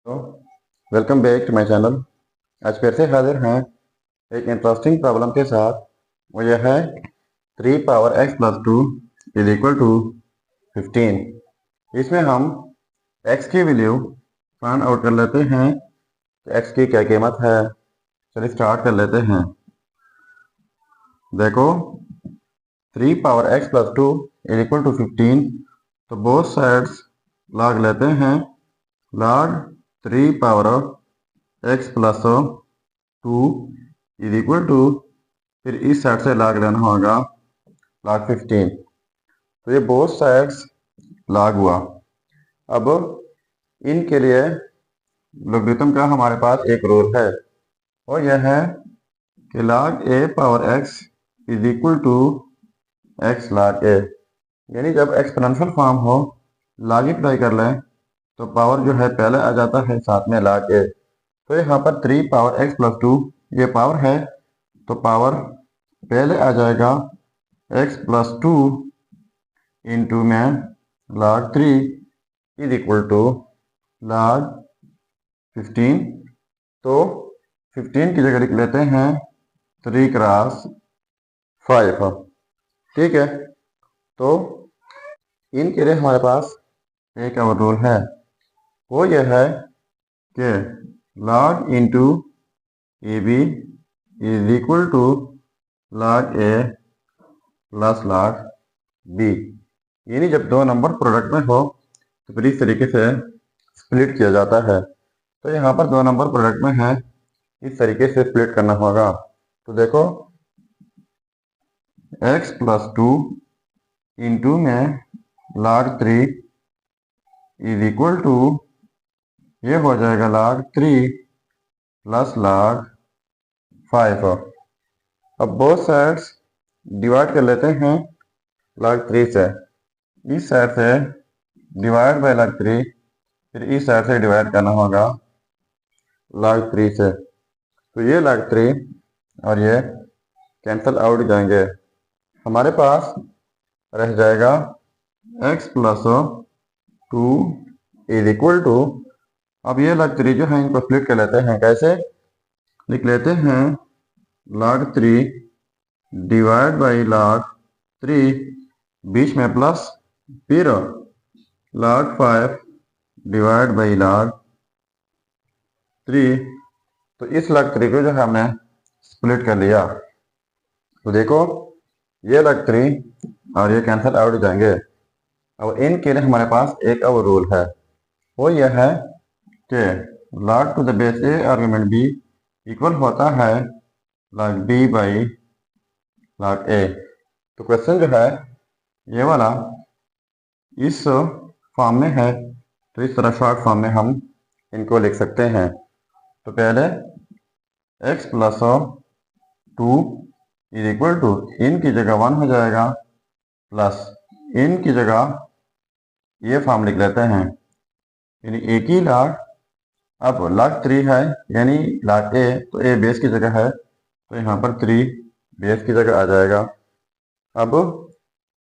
तो welcome back to my channel. आज फिर से हाजिर हैं एक इंटरेस्टिंग प्रॉब्लम के साथ। वो यह है 3 power x+2 is equal to 15। इसमें हम x की वैल्यू फाइंड आउट कर लेते हैं कि x की क्या कीमत है। चलिए स्टार्ट कर लेते हैं। देखो 3 power x+2 is equal to 15, तो बोथ साइड्स लॉग लेते हैं। Log 3 power x+2 is equal to, फिर इस साइड से लॉग लेना होगा log 15। तो ये बोथ साइड्स लॉग हुआ। अब इनके लिए लोगरिथम का हमारे पास एक रूल है, और यह है कि log a power x is equal to x log a। यानी जब एक्सपोनेंशियल फॉर्म हो, log अप्लाई कर लें तो पावर जो है पहले आ जाता है, साथ में log a। तो यहाँ पर 3 पावर x+2 ये पावर है, तो पावर पहले आ जाएगा x+2 इंटू में log 3 is equal to log 15। तो 15 की जगह लिख लेते हैं 3 क्रॉस 5। ठीक है, तो इनके लिए हमारे पास एक और रूल है, वो यह है कि log into A B is equal to log a plus log b। यानी जब दो नंबर प्रोडक्ट में हो तो फिर इस तरीके से स्प्लिट किया जाता है। तो यहाँ पर दो नंबर प्रोडक्ट में है, इस तरीके से स्प्लिट करना होगा। तो देखो x+2 इंटू में log 3 इज इक्वल टू, ये हो जाएगा log 3 प्लस log 5। अब बोथ साइड्स डिवाइड कर लेते हैं log 3 से। इस साइड से डिवाइड बाय log 3, फिर इस साइड से डिवाइड करना होगा log 3 से। तो ये log 3 और ये कैंसल आउट जाएंगे। हमारे पास रह जाएगा x+2 इज इक्वल टू, अब ये log 3 जो है इनको स्प्लिट कर लेते हैं। कैसे लिख लेते हैं? log 3 डिवाइड बाई log 3, बीच में प्लस, फिर log 5 डिवाइड बाई log 3। तो इस log 3 को जो है हमने स्प्लिट कर लिया। तो देखो ये log 3 और ये कैंसल आउट जाएंगे। अब इनके लिए हमारे पास एक और रूल है, वो यह है कि log to the base a argument b equal होता है log b by log a। तो क्वेश्चन जो है ये वाला इस फॉर्म में है, तो इस तरह शॉर्ट फॉर्म में हम इनको लिख सकते हैं। तो पहले x+2 इज इक्वल टू, इन की जगह 1 हो जाएगा, प्लस इन की जगह ये फॉर्म लिख लेते हैं, यानी एक ही log। अब log 3 है यानी log a, तो a बेस की जगह है, तो यहाँ पर 3 बेस की जगह आ जाएगा। अब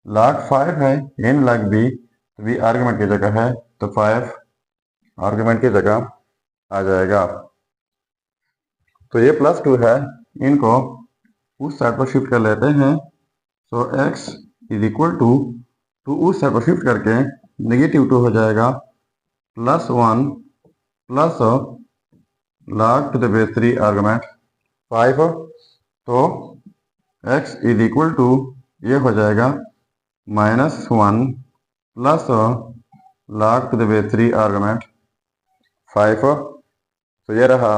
log 5 है यानी log b, तो b आर्गुमेंट की जगह है, तो 5 आर्गुमेंट की जगह आ जाएगा। तो ये +2 है, इनको उस साइड पर शिफ्ट कर लेते हैं। So x is equal to उस साइड पर शिफ्ट करके -2 हो जाएगा, +1 plus log to the base 3 argument 5। तो x इज इक्वल टू, ये हो जाएगा -1 plus log to the base 3 argument 5। तो ये रहा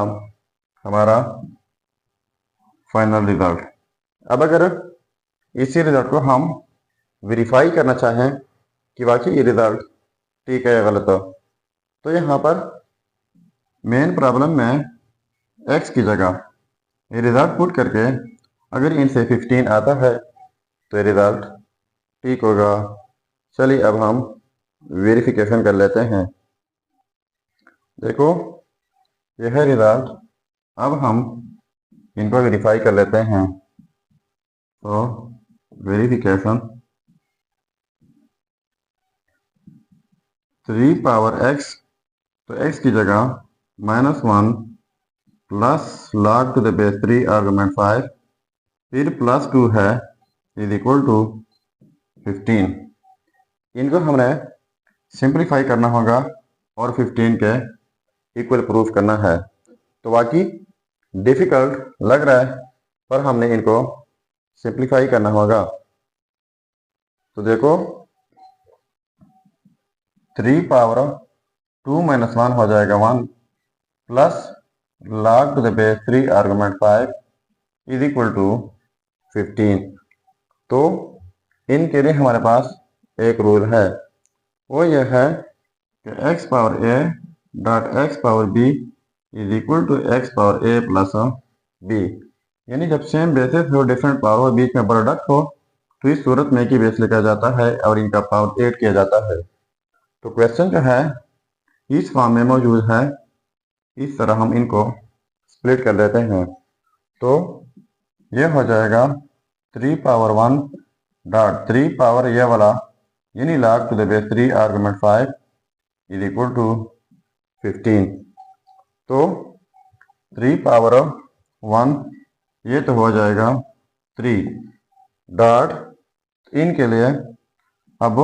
हमारा फाइनल रिजल्ट। अब अगर इसी रिजल्ट को हम वेरीफाई करना चाहें कि वाकई ये रिजल्ट ठीक है या गलत हो, तो यहाँ पर मेन प्रॉब्लम में x की जगह ये रिजल्ट पुट करके अगर इनसे 15 आता है तो ये रिजल्ट ठीक होगा। चलिए अब हम वेरिफिकेशन कर लेते हैं। देखो यह है रिजल्ट। अब हम इनको वेरीफाई कर लेते हैं। तो वेरिफिकेशन 3 पावर x, तो x की जगह -1 plus log to the base 3 argument 5 फिर +2 है इज इक्वल टू 15। इनको हमने सिंप्लीफाई करना होगा और 15 के इक्वल प्रूफ करना है। तो बाकी डिफिकल्ट लग रहा है पर हमने इनको सिंप्लीफाई करना होगा। तो देखो 3 पावर 2 - 1 हो जाएगा 1 plus log to the base 3 argument 5 is equal to 15। तो इनके लिए हमारे पास एक रूल है, वो यह है कि x power a dot x power b is equal to x power a plus b। यानी जब सेम बेसिस हो, डिफरेंट पावर हो, बीच में प्रोडक्ट हो, तो इस सूरत में एक ही बेस लिखा जाता है और इनका पावर 8 किया जाता है। तो क्वेश्चन जो है इस फॉर्म में मौजूद है, इस तरह हम इनको स्प्लिट कर देते हैं। तो ये हो जाएगा 3 पावर 1 डॉट 3 पावर ये वाला यानी log to the base 3 argument 5 is equal to 15। तो 3 पावर 1 ये तो हो जाएगा 3 डॉट इनके लिए अब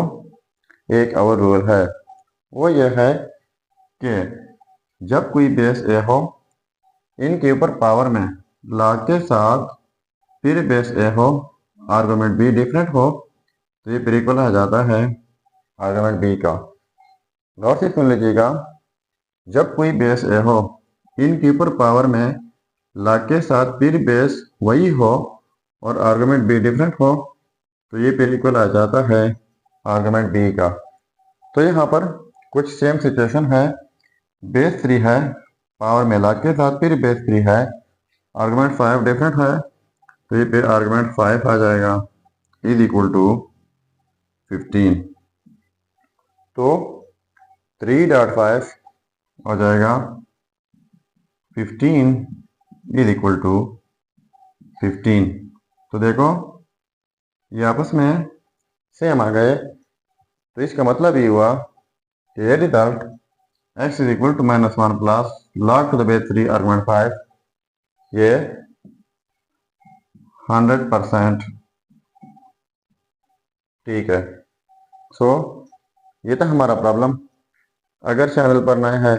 एक और रूल है, वो यह है कि जब कोई बेस ए हो, इनके ऊपर पावर में log के साथ फिर बेस ए हो, आर्गुमेंट बी डिफरेंट हो, तो ये फिर इक्वल आ जाता है आर्गुमेंट बी का। गौर से सुन लीजिएगा, जब कोई बेस ए हो, इनके ऊपर पावर में log के साथ फिर बेस वही हो और आर्गुमेंट बी डिफरेंट हो, तो ये फिर इक्वल आ जाता है आर्गुमेंट बी का। तो यहाँ पर कुछ सेम सिचुएशन है, बेस 3 है, पावर में log के साथ फिर बेस 3 है, आर्गुमेंट 5 डिफरेंट है, तो ये फिर आर्गुमेंट 5 आ जाएगा इज इक्वल टू 15। तो 3.5 हो जाएगा 15 इज इक्वल टू 15। तो देखो ये आपस में सेम आ गए, तो इसका मतलब ये हुआ कि ये result x is equal to -1 plus log to the base 3 argument 5 ये 100% ठीक है। सो ये था हमारा प्रॉब्लम। अगर चैनल पर नए हैं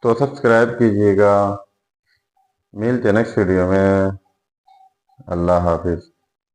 तो सब्सक्राइब कीजिएगा। मिलते हैं नेक्स्ट वीडियो में। अल्लाह हाफिज़।